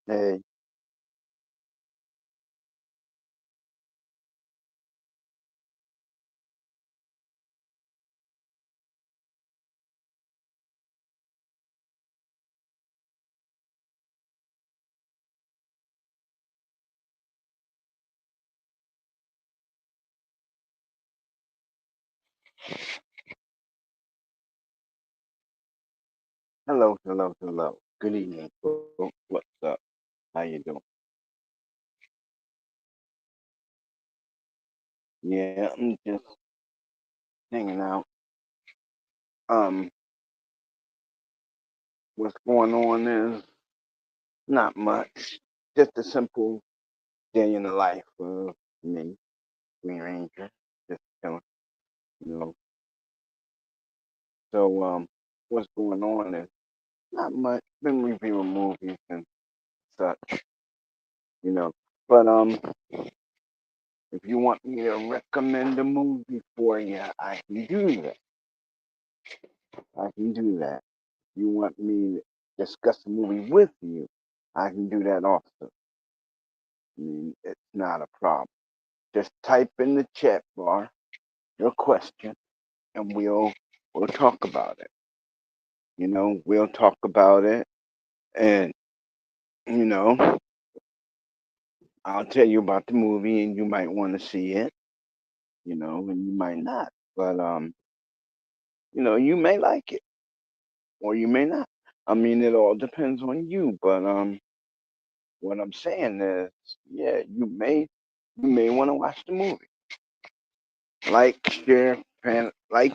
Hey, hello, hello, hello. Good evening, folks. What's up? How you doing? Yeah, I'm just hanging out. Um, what's going on is not much. Just a simple day in the life of me, Green Ranger. Just chilling, you know. So, what's going on is not much. Been reviewing movies and such, you know. But if you want me to recommend a movie for you, I can do that. I can do that. You want me to discuss a movie with you, I can do that also. I mean, it's not a problem. Just type in the chat bar your question, and we'll talk about it. We'll talk about it, and you know, I'll tell you about the movie, and you might want to see it. And you might not, but you may like it, or you may not. I mean, it all depends on you. But what I'm saying is, yeah, you may want to watch the movie.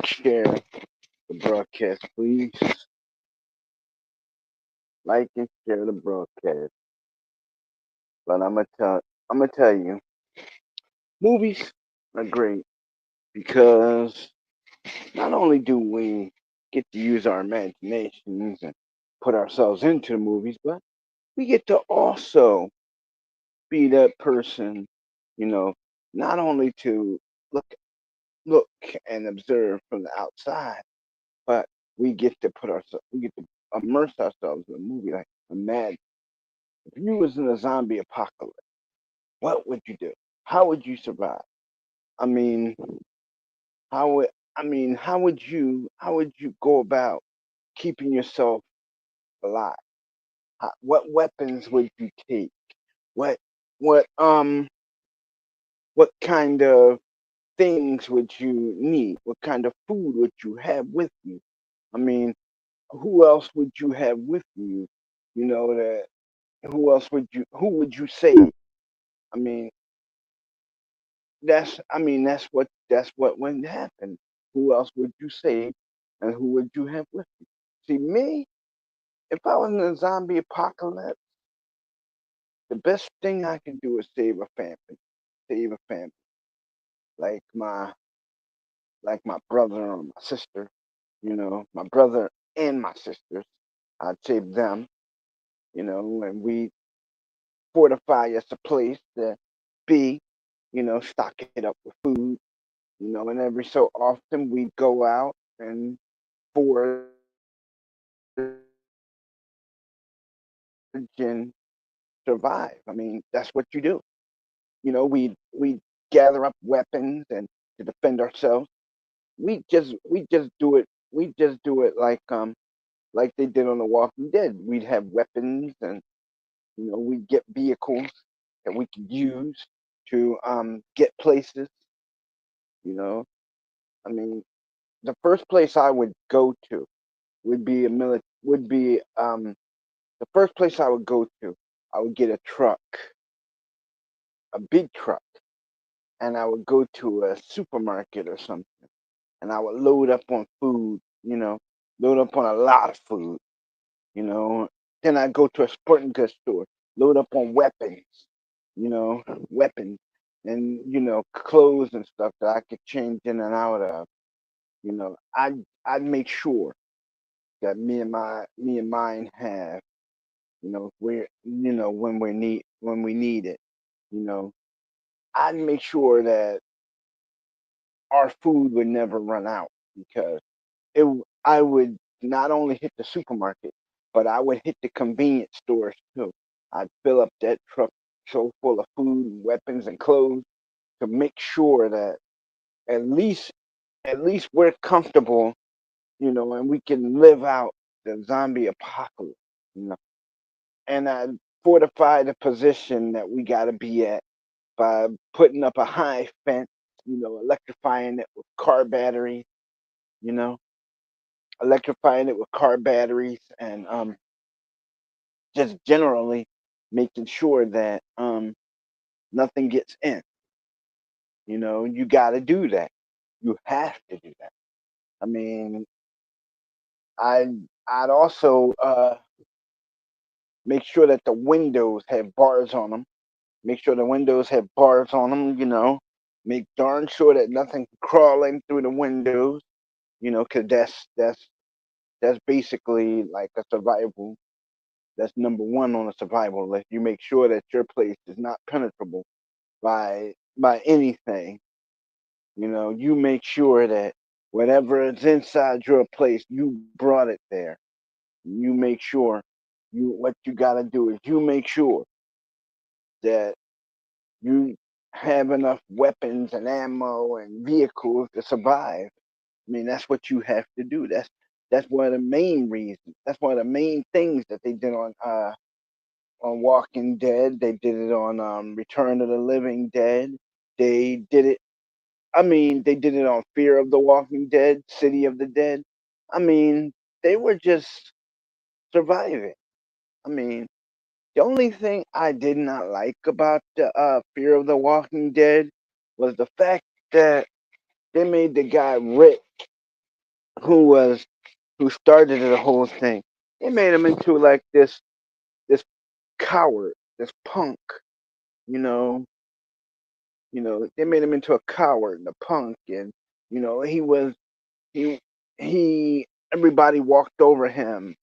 Share the broadcast, please. Like and share the broadcast. But I'm gonna tell you, movies are great because not only do we get to use our imaginations and put ourselves into the movies, but we get to also be that person, you know, not only to look look and observe from the outside, but we get to immerse ourselves in a movie. Like, imagine if you was in a zombie apocalypse, what would you do? How would you survive? I mean, how would you go about keeping yourself alive? What weapons would you take? What what what kind of things would you need? What kind of food would you have with you? I mean, who else would you have with you? You know that who would you save? I mean, that's what would happen. Who else would you save, and who would you have with you? See, me, if I was in a zombie apocalypse, the best thing I can do is save a family, like my brother or my sister. My brother and my sisters. I'd save them. And we fortify us a place to be. Stock it up with food. And every so often we go out and forage and survive. I mean, that's what you do. We gather up weapons and to defend ourselves. We just do it. We just do it like they did on The Walking Dead. We'd have weapons, and we get vehicles that we could use to get places. You know, I mean, the first place I would go to would be a mili- would be the first place I would go to. I would get a truck, a big truck, and I would go to a supermarket or something, and I would load up on food. Load up on a lot of food. You know, then I go to a sporting goods store, load up on weapons. You know, weapons and clothes and stuff that I could change in and out of. I'd make sure that me and mine have, where when we need it. You know, I'd make sure that our food would never run out because I would not only hit the supermarket, but I would hit the convenience stores too. I'd fill up that truck so full of food and weapons and clothes to make sure that at least at least we're comfortable, and we can live out the zombie apocalypse, you know. And I fortify the position that we got to be at by putting up a high fence, electrifying it with car batteries, you know, electrifying it with car batteries, and just generally making sure that nothing gets in. You got to do that. You have to do that. I mean, I'd also make sure that the windows have bars on them. Make sure the windows have bars on them. Make darn sure that nothing can crawl in through the windows. Because that's basically like a survival. That's number one on the survival list. You make sure that your place is not penetrable by anything. You make sure that whatever is inside your place, you brought it there. You make sure what you got to do is you make sure that you have enough weapons and ammo and vehicles to survive. I mean, that's what you have to do. That's one of the main reasons. That's one of the main things that they did on Walking Dead. They did it on Return of the Living Dead. They did it. I mean, they did it on Fear of the Walking Dead, City of the Dead. I mean, they were just surviving. I mean, the only thing I did not like about the Fear of the Walking Dead was the fact that they made the guy Rick, who was who started the whole thing. They made him into like this coward, this punk. You know, they made him into a coward and a punk, and he was he he. Everybody walked over him.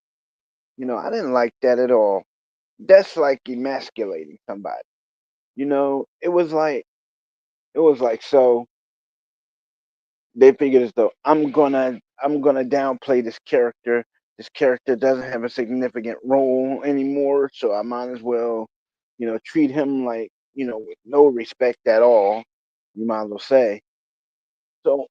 I didn't like that at all. That's like emasculating somebody. It was like so they figured as though I'm gonna downplay this character. This character doesn't have a significant role anymore, so I might as well, treat him like, with no respect at all. You might as well say. So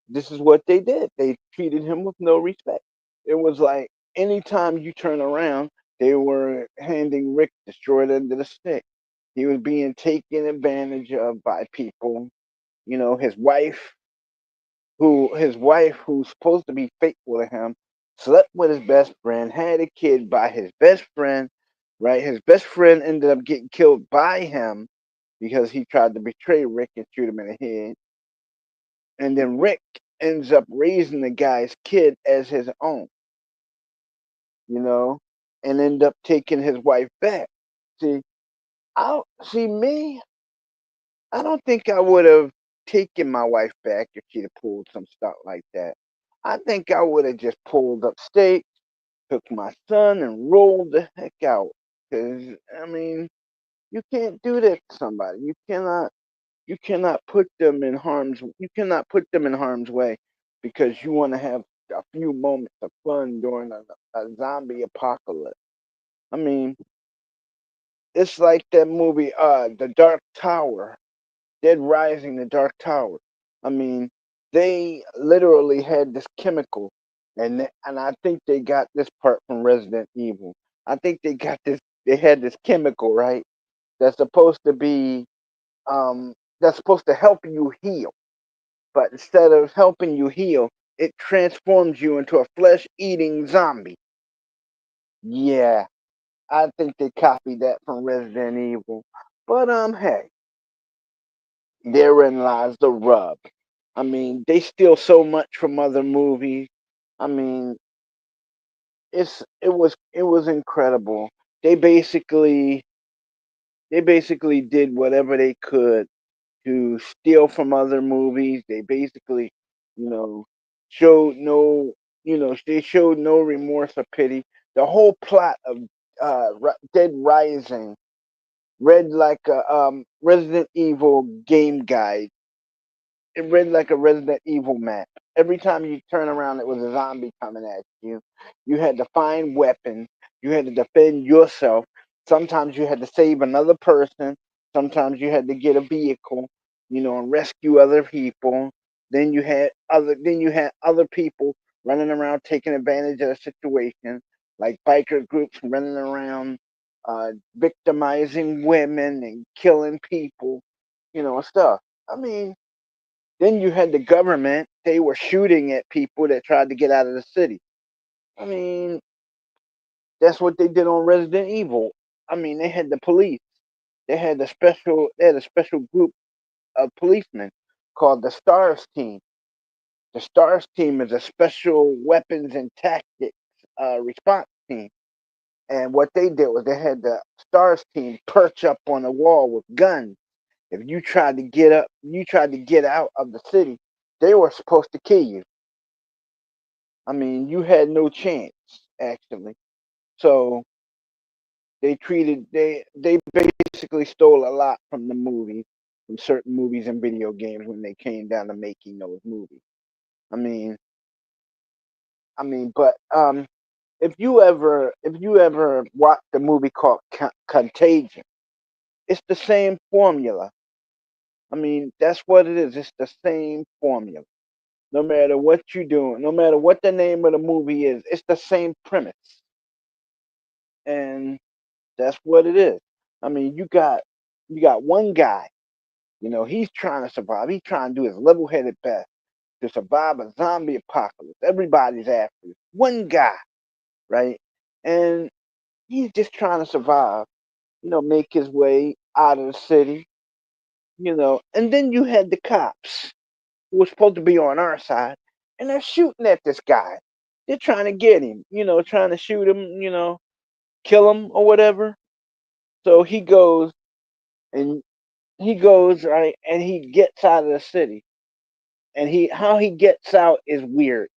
this is what they did. They treated him with no respect. It was like anytime you turn around, they were handing Rick the short end of the stick. He was being taken advantage of by people. His wife, who's supposed to be faithful to him, slept with his best friend, had a kid by his best friend, right? His best friend ended up getting killed by him because he tried to betray Rick and shoot him in the head. And then Rick ends up raising the guy's kid as his own, you know, and end up taking his wife back. See, I see me. I don't think I would have taken my wife back if she'd have pulled some stuff like that. I think I would have just pulled up stakes, took my son, and rolled the heck out. Because I mean, you can't do that to somebody. You cannot put them in harm's way because you want to have a few moments of fun during a zombie apocalypse. I mean, it's like that movie, The Dark Tower. Dead Rising, The Dark Tower. I mean, they literally had this chemical, and I think they got this part from Resident Evil. I think they got this. They had this chemical, right? That's supposed to be, that's supposed to help you heal, but instead of helping you heal, it transforms you into a flesh-eating zombie. Yeah, I think they copied that from Resident Evil. But hey, therein lies the rub. I mean, they steal so much from other movies. I mean, it was incredible. They basically they basically did whatever they could to steal from other movies. They basically, you know, showed no, they showed no remorse or pity. The whole plot of Dead Rising read like a Resident Evil game guide. It read like a Resident Evil map. Every time you turn around, it was a zombie coming at you. You had to find weapons. You had to defend yourself. Sometimes you had to save another person. Sometimes you had to get a vehicle, and rescue other people. Then you had other people running around taking advantage of the situation, like biker groups running around, victimizing women and killing people, and stuff. I mean, then you had the government. They were shooting at people that tried to get out of the city. I mean, that's what they did on Resident Evil. I mean, they had the police. They had a special group of policemen called the STARS team. The STARS team is a special weapons and tactics response team. And what they did was they had the STARS team perch up on the wall with guns. If you tried to get out of the city, they were supposed to kill you. I mean, you had no chance actually. So they basically stole a lot from the movies, from certain movies and video games when they came down to making those movies. I mean, but if you ever watched a movie called Contagion, it's the same formula. I mean, that's what it is. It's the same formula. No matter what you do, no matter what the name of the movie is, it's the same premise, and that's what it is. I mean, you got one guy. He's trying to survive. He's trying to do his level-headed best to survive a zombie apocalypse. Everybody's after him. One guy, right? And he's just trying to survive. Make his way out of the city. And then you had the cops who were supposed to be on our side, and they're shooting at this guy. They're trying to get him. Trying to shoot him. Kill him or whatever. So he goes right, and he gets out of the city. And how he gets out is weird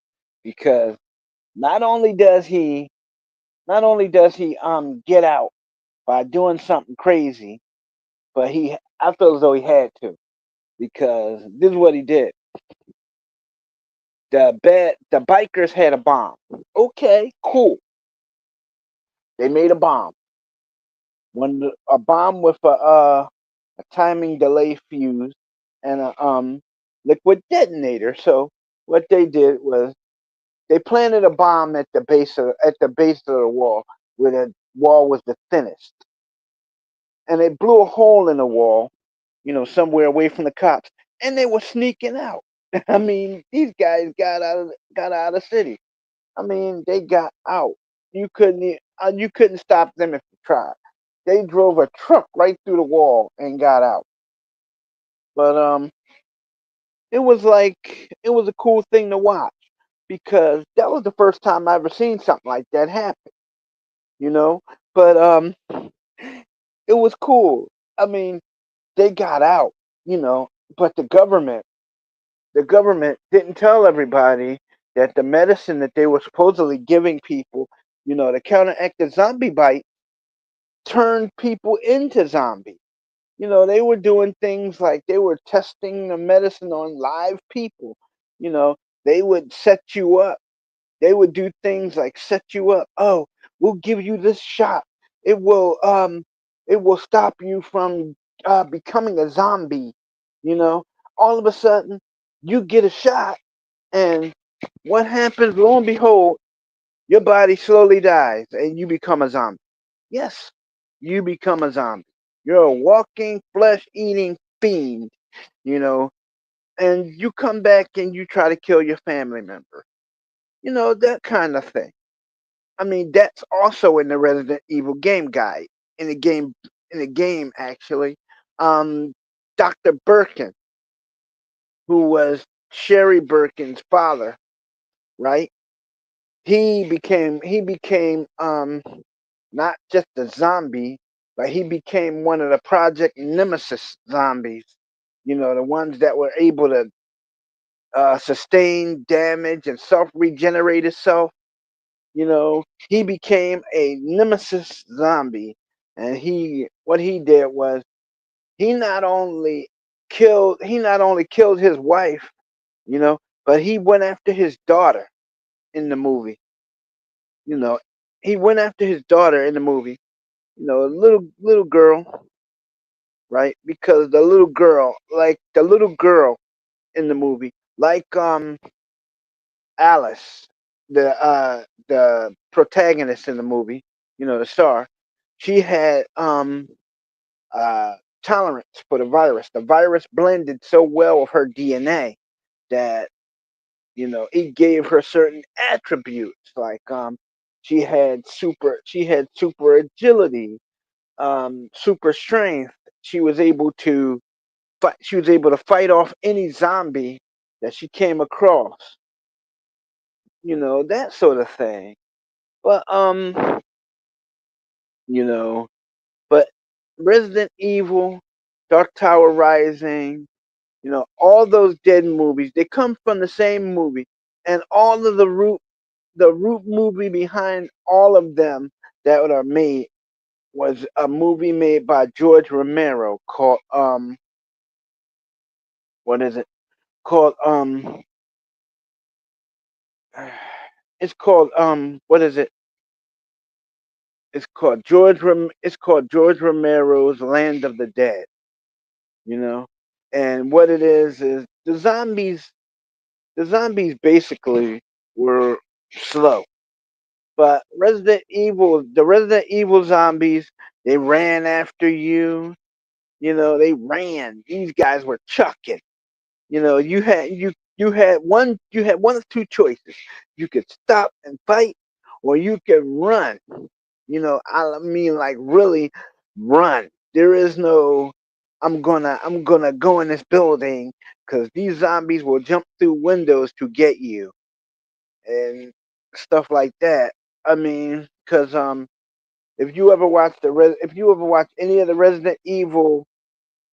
because not only does he get out by doing something crazy, but I feel as though he had to, because this is what he did. The bikers had a bomb. Okay, cool. They made a bomb. A bomb with a timing delay fuse and a liquid detonator. So what they did was they planted a bomb at the base of the wall, where the wall was the thinnest, and they blew a hole in the wall, somewhere away from the cops, and they were sneaking out. I mean, these guys got out of the city. I mean, they got out. You couldn't stop them if you tried. They drove a truck right through the wall and got out. But it was a cool thing to watch, because that was the first time I ever seen something like that happen. You know, but it was cool. I mean, they got out. You know, but the government didn't tell everybody that the medicine that they were supposedly giving people, to counteract the zombie bite, turned people into zombies. They were doing things like they were testing the medicine on live people. You know, they would set you up. They would do things like set you up. Oh, we'll give you this shot. It will it will stop you from becoming a zombie. You know, all of a sudden you get a shot, and what happens? Lo and behold, your body slowly dies and you become a zombie. Yes, you become a zombie. You're a walking, flesh eating fiend, you know, and you come back and you try to kill your family member. That kind of thing. I mean, that's also in the Resident Evil game guide. In the game actually. Um Dr. Birkin, who was Sherry Birkin's father, right? He became not just a zombie, but he became one of the Project Nemesis zombies. The ones that were able to sustain damage and self regenerate itself. He became a Nemesis zombie, and what he did was he not only killed his wife, but he went after his daughter in the movie. You know, he went after his daughter in the movie, a little girl, right? Because the little girl in the movie, like Alice, the protagonist in the movie, the star, she had uh tolerance for the virus. The virus blended so well with her DNA that it gave her certain attributes, like she had super agility, super strength. She was able to fight off any zombie that she came across, that sort of thing. But you know, but Resident Evil, Dark Tower Rising, all those dead movies, they come from the same movie, and all of the root movie behind all of them that are made was a movie made by George Romero called what is it called it's called what is it it's called George Romero's Land of the Dead, you know and what it is the zombies basically were slow. But the Resident Evil zombies, they ran after you. They ran. These guys were chucking. You had one of two choices. You could stop and fight, or you could run. I mean, like, really run. There is no I'm gonna go in this building because these zombies will jump through windows to get you and stuff like that. I mean, because if you ever watch any of the Resident Evil,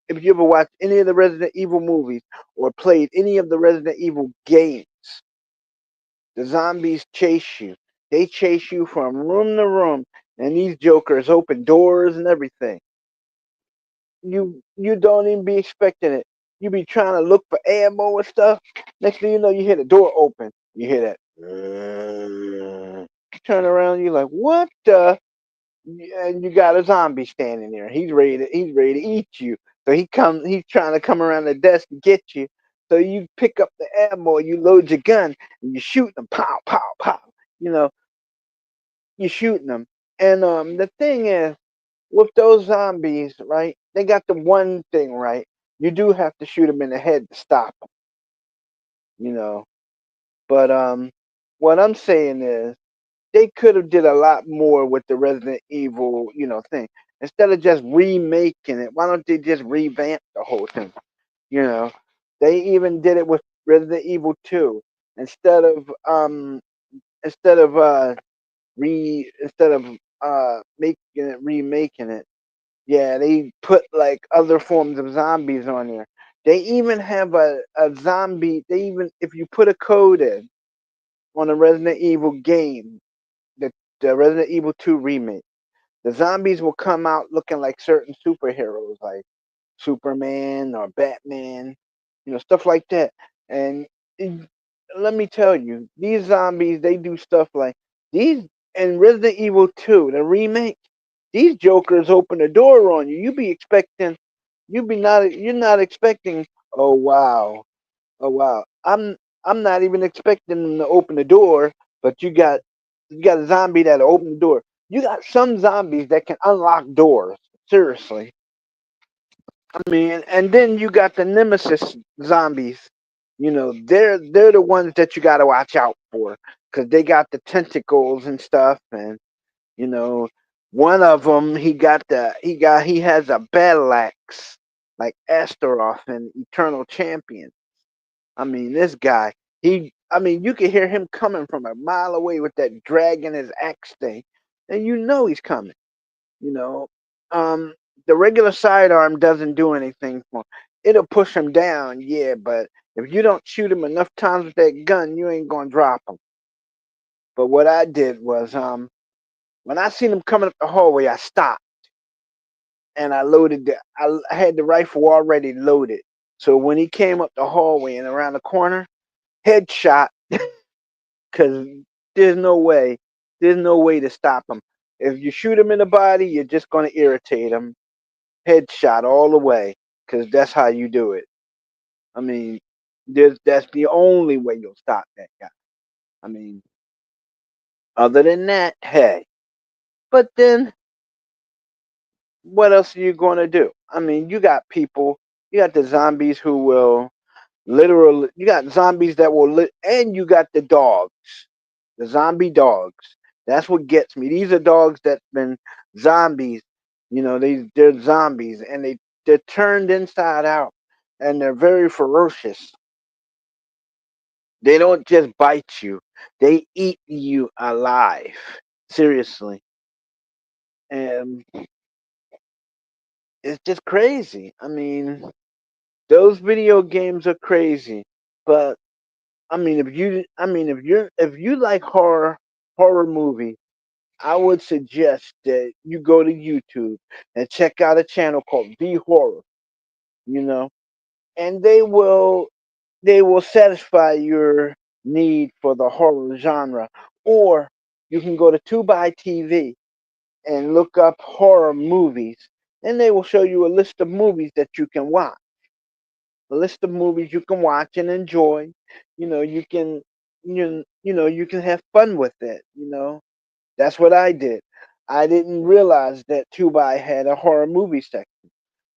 if you ever watched any of the Resident Evil movies or played any of the Resident Evil games, the zombies chase you. They chase you from room to room, and these jokers open doors and everything. You don't even be expecting it. You be trying to look for ammo and stuff. Next thing you know, you hear the door open. You hear that. Turn around, you're like, what the? And you got a zombie standing there. He's ready to eat you. So he's trying to come around the desk to get you. So you pick up the ammo, you load your gun, and you shoot them. Pow, pow, pow. You know, you're shooting them. And the thing is, with those zombies, right? They got the one thing right. You do have to shoot them in the head to stop them. You know, but what I'm saying is they could have did a lot more with the Resident Evil, thing. Instead of just remaking it, why don't they just revamp the whole thing? You know, they even did it with Resident Evil 2. Instead of um instead of making it remaking it, yeah, they put like other forms of zombies on there. They even have a zombie. They even if you put a code in on a Resident Evil game, the the Resident Evil 2 remake, the zombies will come out looking like certain superheroes, like Superman or Batman, stuff like that. And it- let me tell you, these zombies, they do stuff like these in Resident Evil 2, the remake. These jokers open the door on you. You're not expecting. Oh wow, oh wow. I'm not even expecting them to open the door, but you got a zombie that'll open the door. You got some zombies that can unlock doors. Seriously. I mean, and then you got the Nemesis zombies. They're the ones that you got to watch out for because they got the tentacles and stuff, and you know, one of them he has a battle axe like Astaroth and Eternal Champion. I mean, this guy, you can hear him coming from a mile away with that dragging his axe thing, and he's coming. You know, um, the regular sidearm doesn't do anything for him. It'll push him down, yeah, but if you don't shoot him enough times with that gun, you ain't gonna drop him. But what I did was, when I seen him coming up the hallway, I stopped and I loaded I had the rifle already loaded. So when he came up the hallway and around the corner, headshot, because there's no way, there's no way to stop him. If you shoot him in the body, you're just gonna irritate him. Headshot all the way, because that's how you do it. I mean, that's the only way you'll stop that guy. I mean, other than that, hey. But then, what else are you gonna do? I mean, you got people, you got the zombies who will literally, you got zombies that will, and you got the dogs, the zombie dogs. That's what gets me. These are dogs that's been zombies. You know, they're zombies, and they're turned inside out, and they're very ferocious. They don't just bite you; they eat you alive. Seriously, and it's just crazy. I mean, those video games are crazy, but if you like horror movies, I would suggest that you go to YouTube and check out a channel called V Horror. You know, and they will satisfy your need for the horror genre, or you can go to Tubi TV and look up horror movies, and they will show you a list of movies that you can watch. A list of movies you can watch and enjoy. You know, you can have fun with it. That's what I did. I didn't realize that Tubi had a horror movie section,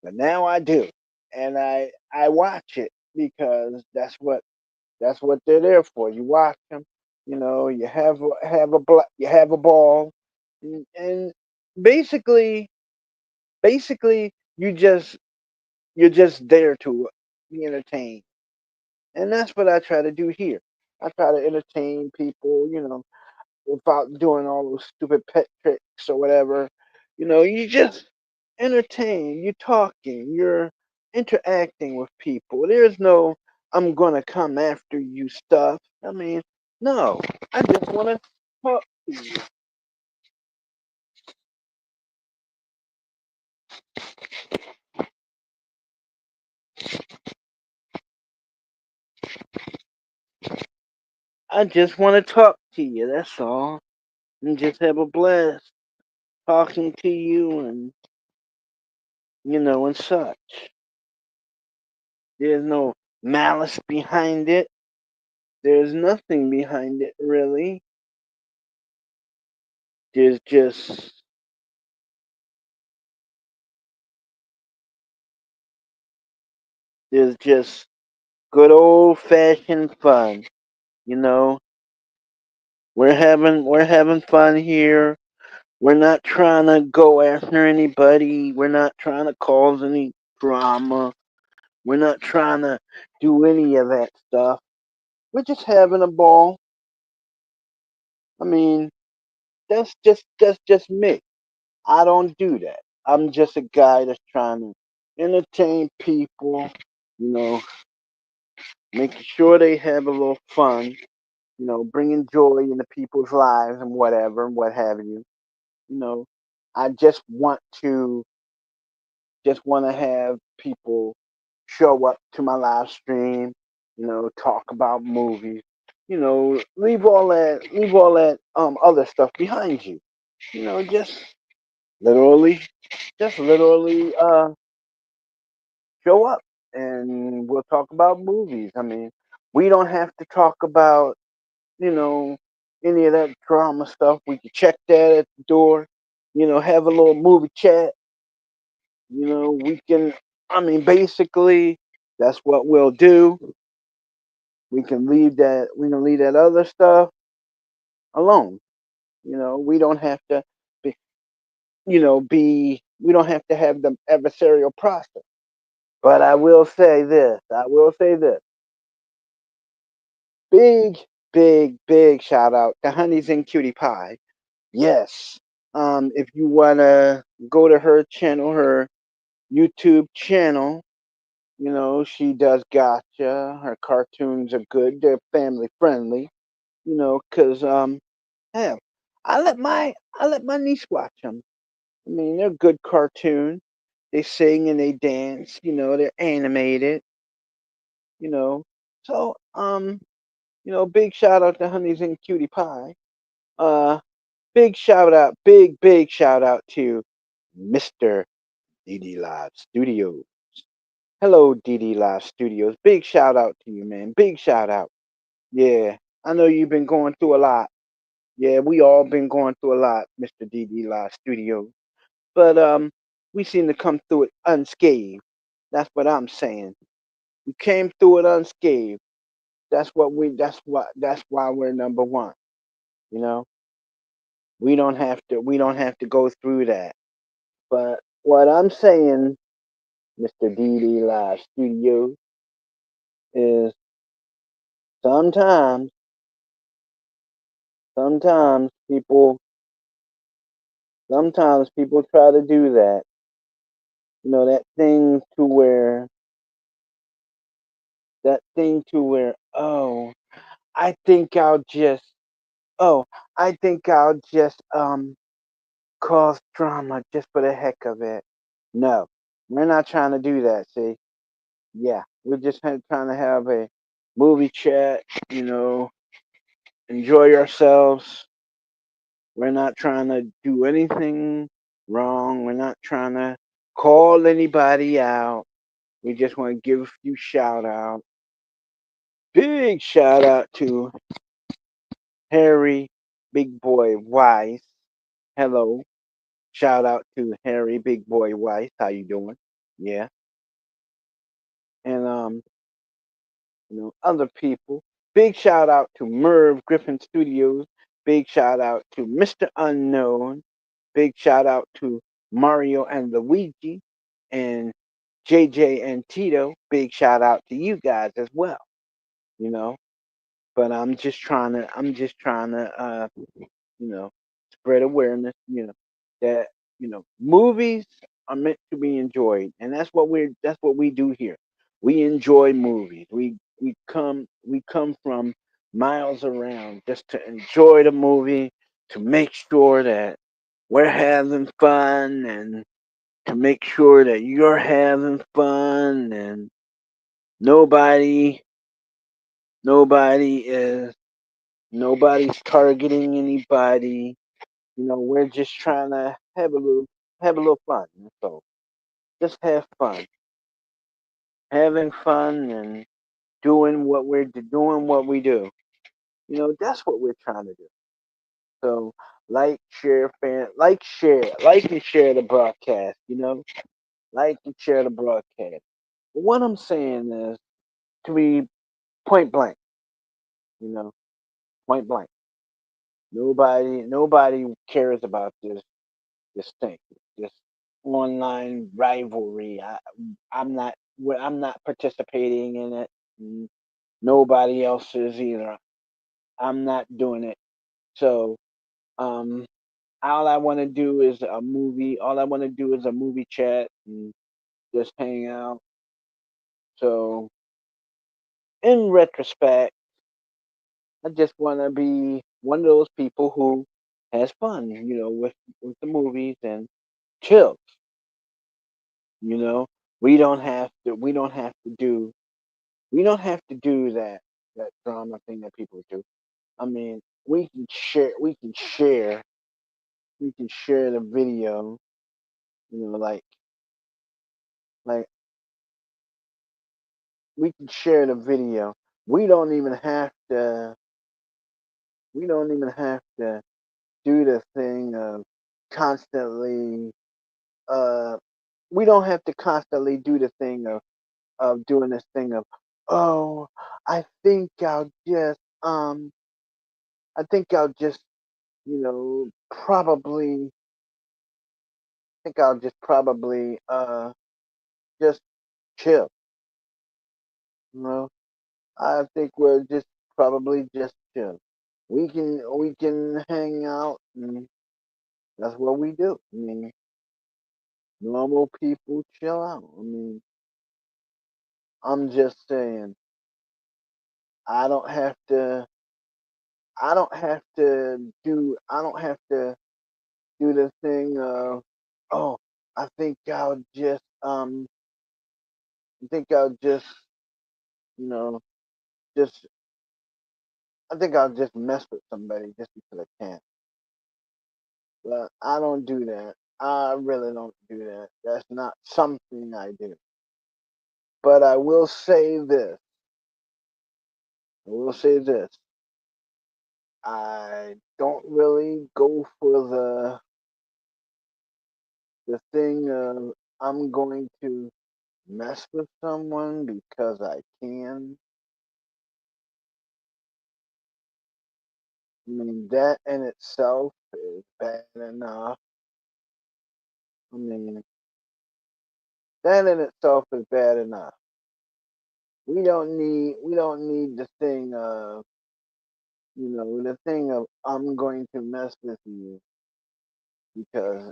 but now I do, and I watch it because that's what they're there for. You watch them, you you have a ball, and basically, basically, you're just there to be entertained, and that's what I try to do here. I try to entertain people, without doing all those stupid pet tricks or whatever. You just entertain. You're talking. You're interacting with people. There's no "I'm gonna come after you" stuff. I mean, no. I just want to talk to you. I just want to talk to you. That's all, and just have a blast talking to you, and and such. There's no malice behind it. There's nothing behind it really. There's just there's just good old fashioned fun. You know, we're having fun here. We're not trying to go after anybody. We're not trying to cause any drama. We're not trying to do any of that stuff. We're just having a ball. I mean, that's just me. I don't do that. I'm just a guy that's trying to entertain people, you know, making sure they have a little fun, bringing joy into people's lives and whatever and what have you. You know, I just want to have people show up to my live stream, talk about movies, leave all that other stuff behind you. Just literally, show up and we'll talk about movies. I mean, we don't have to talk about, you know, any of that drama stuff. We can check that at the door, have a little movie chat. We can, I mean, basically, that's what we'll do. We can leave that other stuff alone. We don't have to be, we don't have to have the adversarial process. But I will say this. Big, big, big shout out to Honeys and Cutie Pie. Yes. If you wanna go to her channel, her YouTube channel, she does gotcha. Her cartoons are good. They're family friendly. Cause hell, I let my niece watch them. I mean, they're good cartoons. They sing and they dance. They're animated. You know, so big shout out to Honeys and Cutie Pie. Uh, Big shout out, big shout out to Mr. DD Live Studios. Hello, DD Live Studios. Big shout out to you, man. Big shout out. Yeah, I know you've been going through a lot. Yeah, we all been going through a lot, Mr. DD Live Studios. But we seem to come through it unscathed. That's what I'm saying. We came through it unscathed. That's why we're number one. You know, we don't have to go through that. But what I'm saying, Mr. DD Live Studios, is sometimes sometimes people sometimes people try to do that. That thing to where I think I'll just oh, I think I'll just cause drama just for the heck of it. No, we're not trying to do that. See, yeah, we're just trying to have a movie chat. You know, enjoy ourselves. We're not trying to do anything wrong. We're not trying to call anybody out. We just want to give a few shout outs. Big shout out to Harry Big Boy Weiss. Hello. Shout out to Harry Big Boy Weiss. How you doing? Yeah. And other people. Big shout out to Merv Griffin Studios. Big shout out to Mr. Unknown. Big shout out to Mario and Luigi and JJ and Tito. Big shout out to you guys as well. You know, but I'm just trying to you know, spread awareness, that, movies are meant to be enjoyed. And that's what we do here. We enjoy movies. We come from miles around just to enjoy the movie, to make sure that we're having fun and to make sure that you're having fun and nobody nobody is nobody's targeting anybody. We're just trying to have a little fun. So just have fun, having fun, and doing what we do. That's what we're trying to do. So like and share the broadcast. Like and share the broadcast. But what I'm saying is to be point blank. You know, point blank. Nobody cares about this thing, this online rivalry. I'm not participating in it. N- Nobody else is either. I'm not doing it. So, um, all I want to do is a movie. All I want to do is a movie chat and just hang out. So, in retrospect, I just want to be one of those people who has fun, with the movies and chill. You know, we don't have to do that drama thing that people do. I mean, we can share the video, like we can share the video. We don't even have to we don't even have to do the thing of constantly uh we don't have to constantly do the thing of doing this thing of, oh, I think I'll just I think I'll just probably think I'll just probably just chill. You know, I think we're just probably just chill. We can hang out, and that's what we do. I mean, normal people chill out. I mean, I'm just saying, I don't have to. I don't have to do the thing of, oh, I think I'll just I think I'll just you know just I think I'll just mess with somebody just because I can. But I don't do that. I really don't do that. That's not something I do. But I will say this. I will say this. I don't really go for the thing of I'm going to mess with someone because I can. I mean, that in itself is bad enough. I mean, that in itself is bad enough. We don't need the thing of the thing of I'm going to mess with you because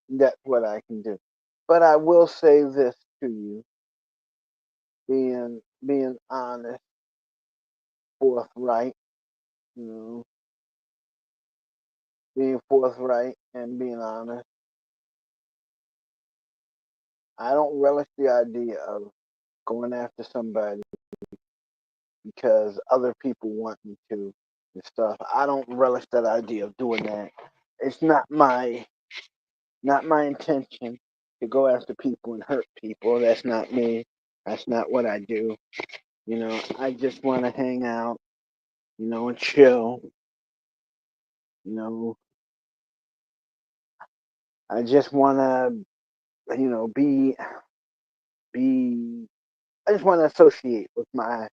that's what I can do. But I will say this to you, being honest, forthright, you know, being forthright and being honest. I don't relish the idea of going after somebody because other people want me to and stuff. I don't relish that idea of doing that. It's not my intention to go after people and hurt people. That's not me. That's not what I do. I just want to hang out, and chill. You know, I just want to, be. I just want to associate with my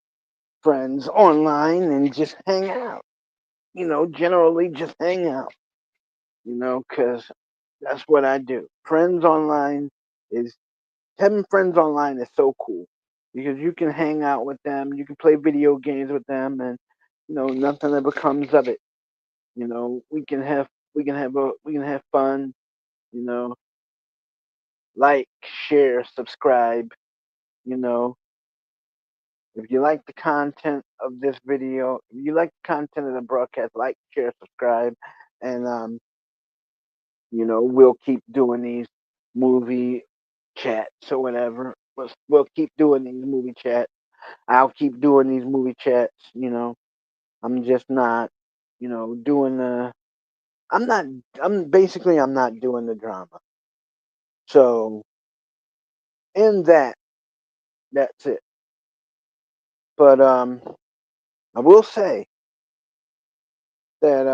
friends online and just hang out. Generally just hang out. Because that's what I do. Friends online is having friends online is so cool because you can hang out with them, you can play video games with them, and nothing ever comes of it. We can have fun. You know, like, share, subscribe. You know, if you like the content of this video, if you like the content of the broadcast, like, share, subscribe, and we'll keep doing these movie chats or whatever. We'll keep doing these movie chats. I'll keep doing these movie chats. I'm just not, doing the. I'm not. I'm not doing the drama. So in that's it. But I will say that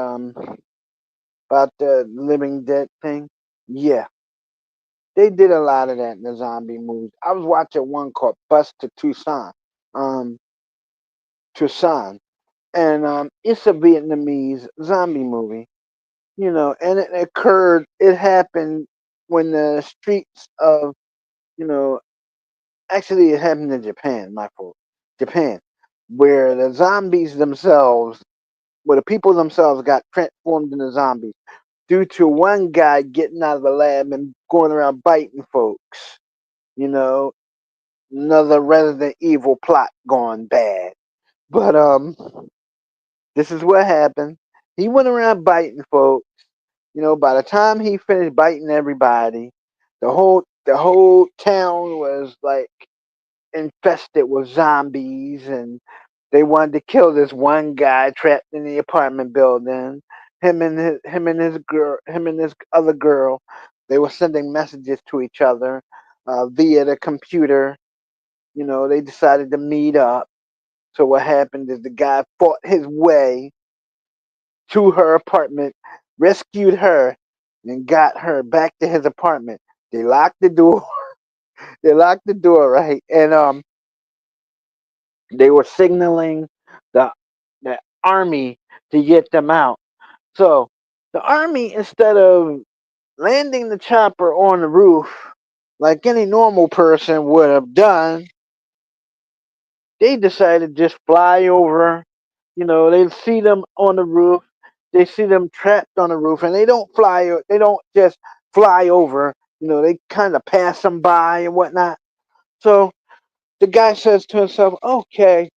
about the Living Dead thing. Yeah, they did a lot of that in the zombie movies. I was watching one called Bus to Tucson. Um, Tucson, and it's a Vietnamese zombie movie. And it occurred. It happened when the streets of you know actually it happened in Japan. My fault. Japan, where the zombies themselves, where the people themselves got transformed into zombies due to one guy getting out of the lab and going around biting folks. You know, another Resident Evil plot gone bad. But this is what happened. He went around biting folks. By the time he finished biting everybody, the whole town was like infested with zombies, and they wanted to kill this one guy trapped in the apartment building. Him and his other girl, they were sending messages to each other via the computer. They decided to meet up. So what happened is the guy fought his way to her apartment, rescued her, and got her back to his apartment. They locked the door. They locked the door, right? And they were signaling the the army to get them out. So the army, instead of landing the chopper on the roof like any normal person would have done, they decided to just fly over. They see them on the roof. They see them trapped on the roof, and they don't fly. They don't just fly over. They kind of pass them by and whatnot. So the guy says to himself, "Okay,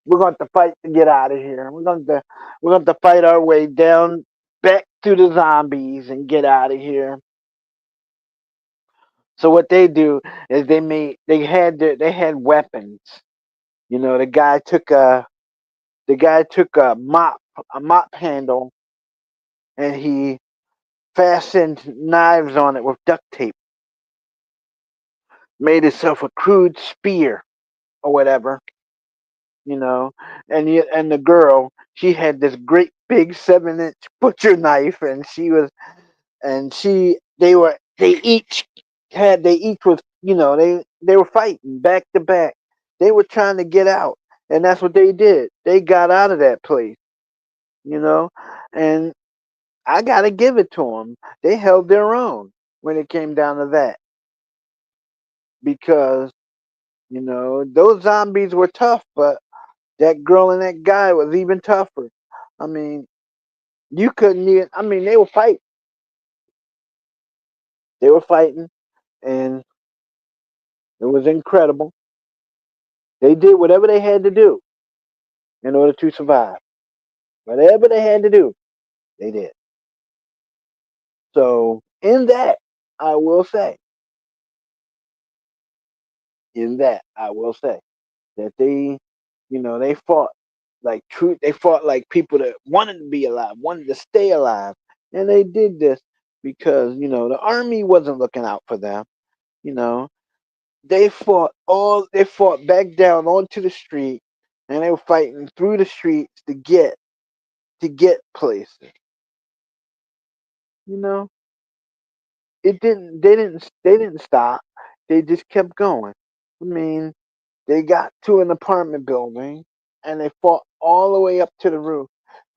we're going to fight to get out of here. We're going to fight our way down back through the zombies and get out of here." So what they do is they had weapons. The guy took a mop handle, and he fastened knives on it with duct tape, made itself a crude spear or whatever, you know. And the girl, she had this great big 7-inch butcher knife, and they each was, they were fighting back to back. They were trying to get out, and that's what they did. They got out of that place, you know, and I gotta give it to them. They held their own when it came down to that, because those zombies were tough, but that girl and that guy was even tougher. I mean, you couldn't even. I mean, they were fighting. They were fighting, and it was incredible. They did whatever they had to do in order to survive. Whatever they had to do, they did. So, in that, I will say, I will say that they fought like true. They fought like people that wanted to be alive, wanted to stay alive, and they did this because the army wasn't looking out for them. You know, they fought back down onto the street, and they were fighting through the streets to get places. You know, it didn't they didn't stop. They just kept going. I mean, they got to an apartment building, and they fought all the way up to the roof.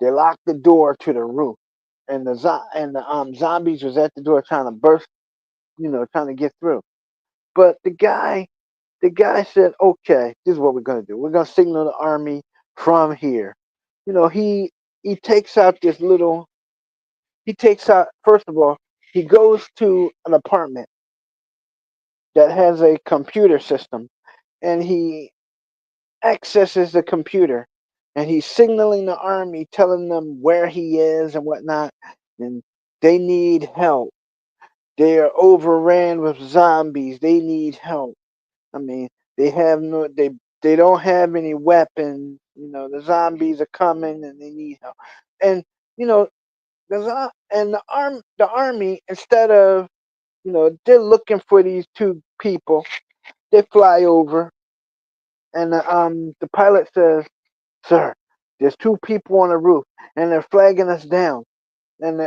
They locked the door to the roof, and the zombies was at the door trying to burst, trying to get through. But the guy said, "Okay, this is what we're gonna do. We're gonna signal the army from here." He takes out this little. He takes out, first of all, he goes to an apartment that has a computer system, and he accesses the computer, and he's signaling the army, telling them where he is and whatnot, and they need help. They are overran with zombies. They need help. I mean, they don't have any weapons. The zombies are coming and they need help. And you know, the army, instead of they're looking for these two people. They fly over, and the pilot says, "Sir, there's two people on the roof, and they're flagging us down." And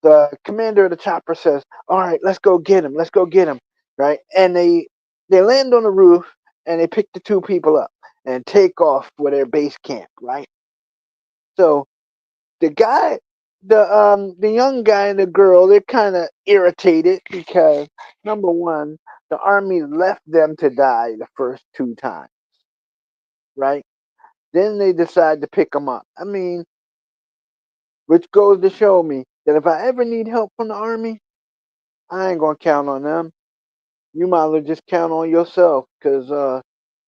the commander of the chopper says, "All right, let's go get him. Let's go get him." Right? And they land on the roof, and they pick the two people up and take off for their base camp. Right? So the guy, the young guy and the girl, they're kind of irritated because, number one, the army left them to die the first two times. Right? Then they decide to pick them up. I mean, which goes to show me that if I ever need help from the army, I ain't gonna count on them. You might as well just count on yourself, because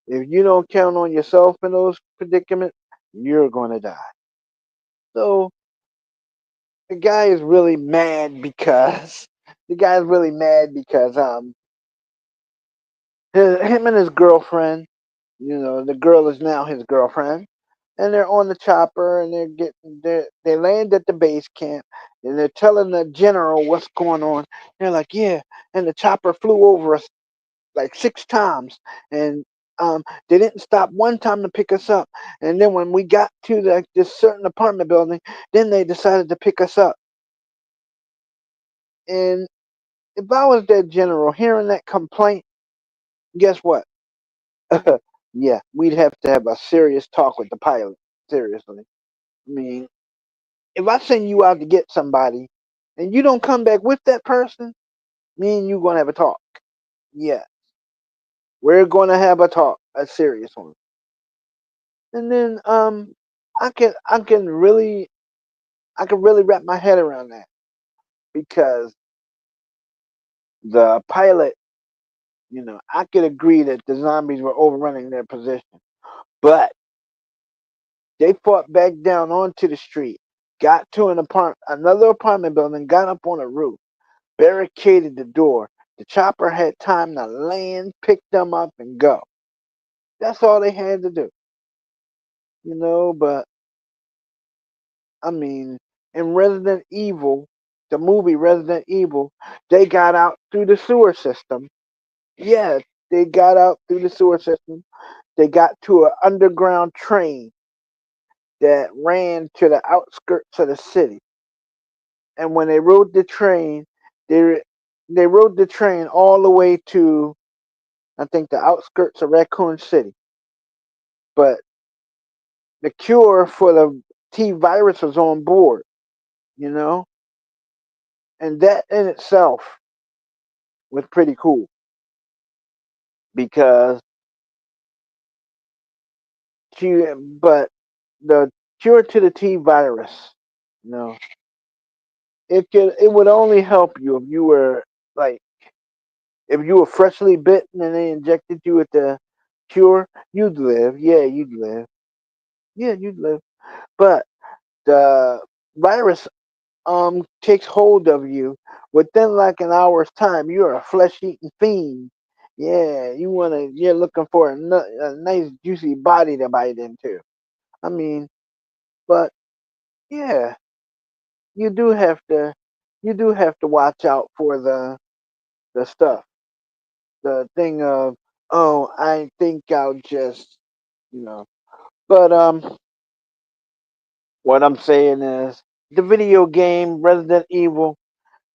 if you don't count on yourself in those predicaments, you're gonna die. So the guy is really mad because him and his girlfriend, the girl is now his girlfriend, and they're on the chopper, and they land at the base camp, and they're telling the general what's going on. They're like, yeah, and the chopper flew over us like 6 times, and they didn't stop one time to pick us up. And then when we got to this certain apartment building, then they decided to pick us up. And if I was that general hearing that complaint, guess what? Yeah, we'd have to have a serious talk with the pilot. Seriously. I mean, if I send you out to get somebody and you don't come back with that person, me and you gonna have a talk. Yeah, we're gonna have a talk, a serious one. And then I can really wrap my head around that, because the pilot, I could agree that the zombies were overrunning their position, but they fought back down onto the street, got to another apartment building, got up on a roof, barricaded the door. The chopper had time to land, pick them up, and go. That's all they had to do, But I mean, in Resident Evil, the movie Resident Evil, they got out through the sewer system. Yeah, they got out through the sewer system. They got to an underground train that ran to the outskirts of the city. And when they rode the train, they they rode the train all the way to, I think, the outskirts of Raccoon City. But the cure for the T virus was on board, you know, and that in itself was pretty cool because but the cure to the T virus, you know, it would only help you if you were like if you were freshly bitten and they injected you with the cure, you'd live. Yeah, you'd live. Yeah, you'd live. But the virus takes hold of you within like an hour's time. You're a flesh eating fiend. Yeah, you're looking for a nice juicy body to bite into. I mean, but yeah, you do have to you do have to watch out for the stuff. The thing of, oh, I think I'll just, you know. But what I'm saying is the video game Resident Evil,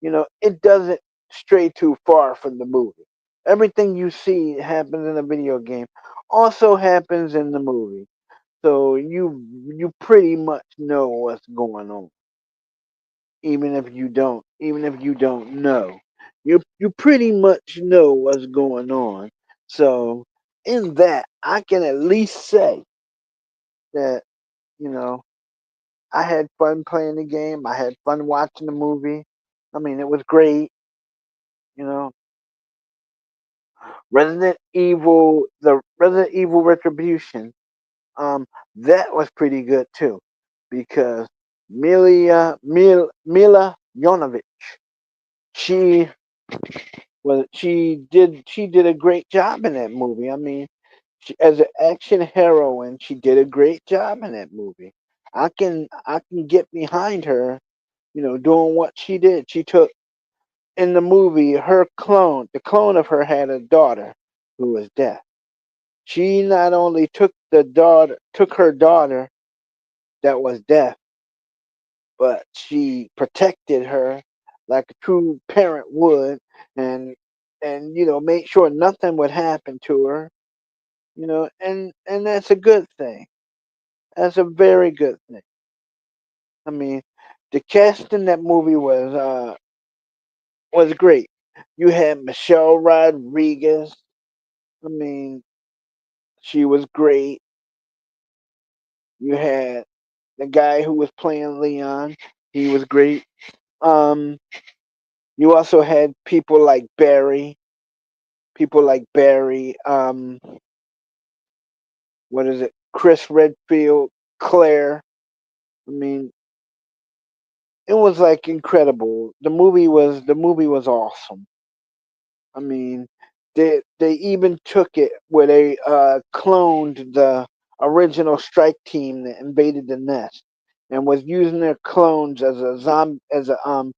it doesn't stray too far from the movie. Everything you see happens in a video game also happens in the movie. So you pretty much know what's going on, even if you don't know. You pretty much know what's going on. So in that, I can at least say that, you know, I had fun playing the game. I had fun watching the movie. I mean, it was great. You know, the Resident Evil Retribution, that was pretty good too, because Mila Jovovich, she she did a great job in that movie. I mean, as an action heroine, she did a great job in that movie. I can get behind her, doing what she did. She took in the movie the clone of her had a daughter who was deaf. She not only took her daughter that was deaf, but she protected her like a true parent would, and made sure nothing would happen to her. And that's a good thing. That's a very good thing. I mean, the cast in that movie was great. You had Michelle Rodriguez. I mean, she was great. You had the guy who was playing Leon. He was great. Um, you also had people like Barry. What is it? Chris Redfield, Claire. I mean, it was like incredible. The movie was awesome. I mean, they even took it where they cloned the original strike team that invaded the nest, and was using their clones as a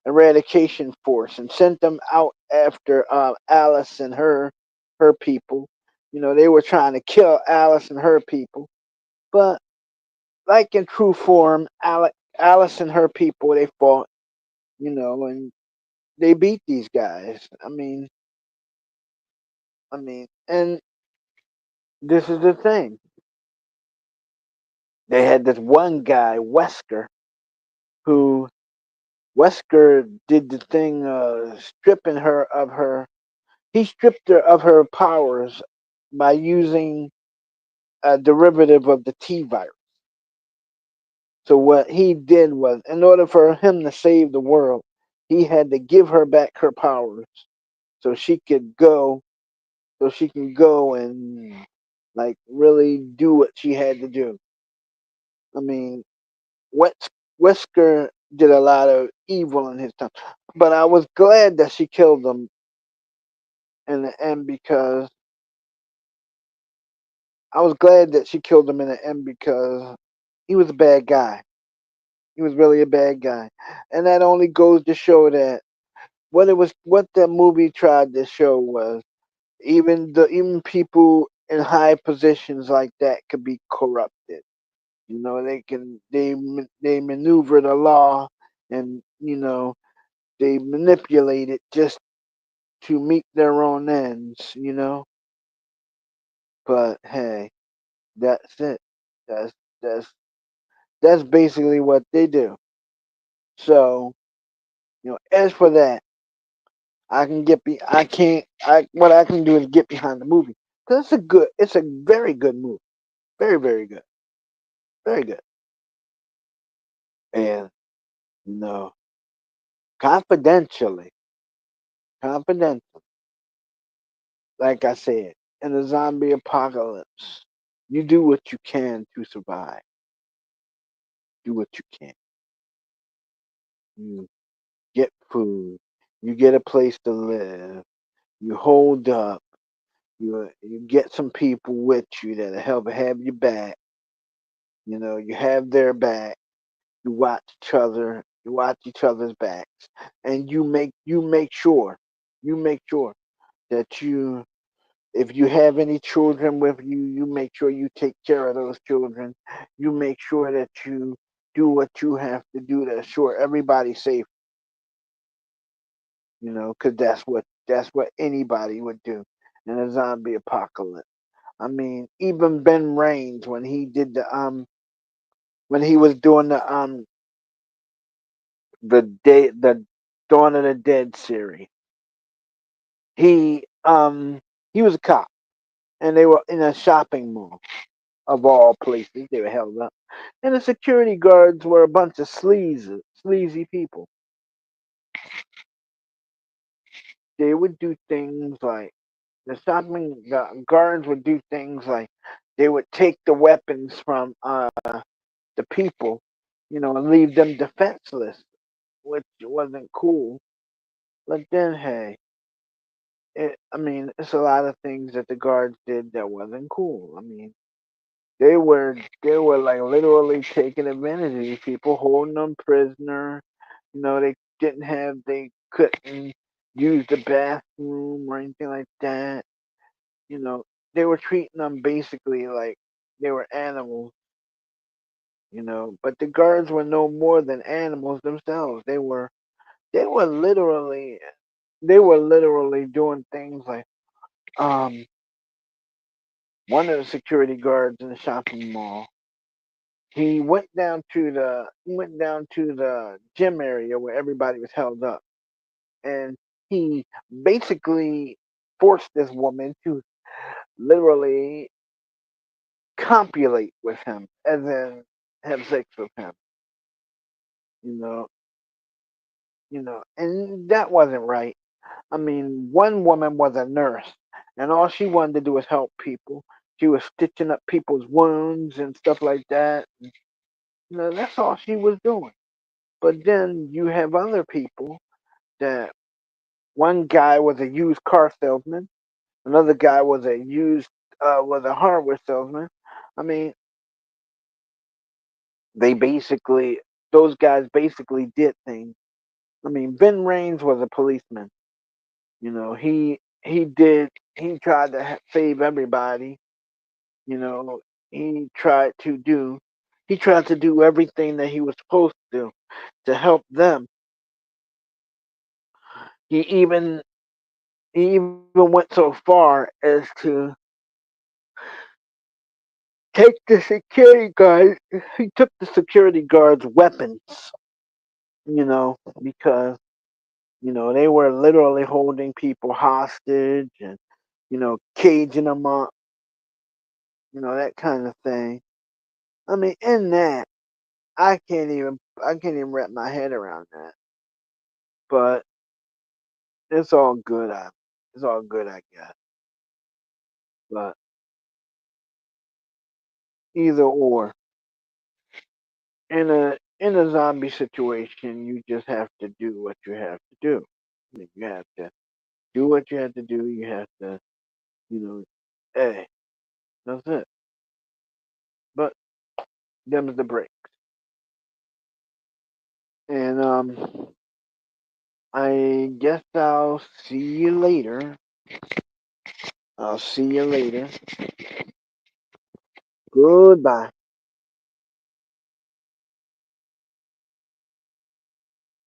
eradication force, and sent them out after Alice and her people. They were trying to kill Alice and her people, but like in true form, Alice and her people, they fought, and they beat these guys. And this is the thing. They had this one guy, who Wesker did the thing, stripping her of her. He stripped her of her powers by using a derivative of the T virus. So what he did was, in order for him to save the world, he had to give her back her powers so she could go, so she can go and like really do what she had to do. I mean, Wesker did a lot of evil in his time, but I was glad that she killed him in the end because I was glad that she killed him in the end because he was a bad guy. He was really a bad guy, and that only goes to show that what the movie tried to show was even people in high positions like that could be corrupted. You know, they maneuver the law, and they manipulate it just to meet their own ends. But hey, that's it. That's that's that's basically what they do. So as for that, I can get be I can't I what I can do is get behind the movie because it's a very good movie, very very good, very good, and you know confidentially, confidential, like I said, in a zombie apocalypse, you do what you can to survive. Do what you can. You get food. You get a place to live. You hold up. You get some people with you that help have your back. You have their back. You watch each other. You watch each other's backs, and you make sure that if you have any children with you, you make sure you take care of those children. You make sure that you do what you have to do to assure everybody's safe. Because that's what anybody would do in a zombie apocalypse. I mean, even Ben Raines when he was doing the Dawn of the Dead series, he he was a cop, and they were in a shopping mall of all places. They were held up, and the security guards were a bunch of sleazy people. They would do things like the guards would do things like they would take the weapons from the people, and leave them defenseless, which wasn't cool. But then, hey, I mean, it's a lot of things that the guards did that wasn't cool. I mean, they were like literally taking advantage of these people, holding them prisoner. They couldn't use the bathroom or anything like that. You know, they were treating them basically like they were animals. But the guards were no more than animals themselves. They were literally they were literally doing things like um one of the security guards in the shopping mall. He went down to the gym area where everybody was held up, and he basically forced this woman to literally copulate with him, as in have sex with him. You know, and that wasn't right. I mean, one woman was a nurse, and all she wanted to do was help people. She was stitching up people's wounds and stuff like that. That's all she was doing. But then you have other people that one guy was a used car salesman, another guy was a hardware salesman. I mean, they basically those guys basically did things. I mean, Ben Raines was a policeman. He tried to save everybody. You know, he tried to do he tried to do everything that he was supposed to do to help them. He even he even went so far as to take the security guard. He took the security guards' weapons. Because they were literally holding people hostage and caging them up. That kind of thing. I mean, in that, I can't even wrap my head around that. But it's all good. It's all good, I guess. But either or, in a zombie situation, you just have to do what you have to do. I mean, you have to do what you have to do. You have to, you know, hey, that's it. But them's the break. And I guess I'll see you later. I'll see you later. Goodbye.